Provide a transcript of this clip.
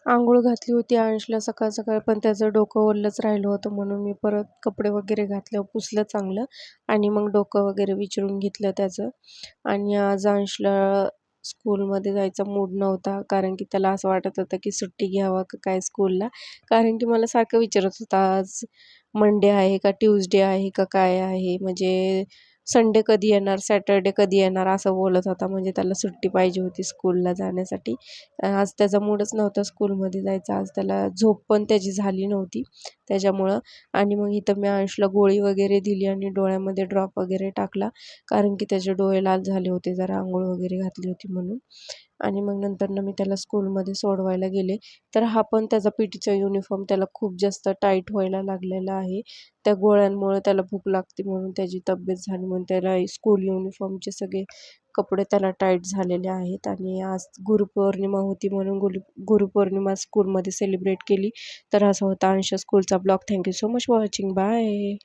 अंघोळ घातली होती अंशला सकाळ सकाळ, पण त्याचं डोकं ओलंच राहिलं होतं म्हणून मी परत कपडे वगैरे घातल्यावर पुसलं चांगलं आणि मग डोकं वगैरे विचरून घेतलं त्याचं. आणि आज अंशला स्कूलमध्ये जायचा मूड नव्हता, कारण की त्याला असं वाटत होतं की सुट्टी घ्यावं का काय स्कूलला. कारण की मला सारखं विचारत होता, आज मंडे आहे का ट्यूजडे आहे का काय आहे, म्हणजे संडे कधी येणार, सॅटर्डे कधी येणार, असं बोलत होता. म्हणजे त्याला सुट्टी पाहिजे होती स्कूलला जाण्यासाठी. आज त्याचा मूडच नव्हता स्कूलमध्ये जायचा. आज त्याला झोप पण त्याची झाली नव्हती त्याच्यामुळं. आणि मग इथं मी अंशला गोळी वगैरे दिली आणि डोळ्यामध्ये ड्रॉप वगैरे टाकला, कारण की त्याचे डोळे लाल झाले होते जरा अंघोळ वगैरे घातली होती म्हणून. आणि मग नंतरनं मी त्याला स्कूलमध्ये सोडवायला गेले. तर हा पण त्याचा पीटीचा युनिफॉर्म त्याला खूप जास्त टाईट व्हायला लागलेला आहे. त्या गोळ्यांमुळे त्याला भूक लागते म्हणून त्याची तब्येत झाली, म्हणून त्याला स्कूल युनिफॉर्मचे सगळे कपडे त्याला टाईट झालेले आहेत. आणि आज गुरुपौर्णिमा होती म्हणून गुरुपौर्णिमा स्कूलमध्ये सेलिब्रेट केली. तर असा होता अंश स्कूलचा blog. Thank you so much for watching. Bye.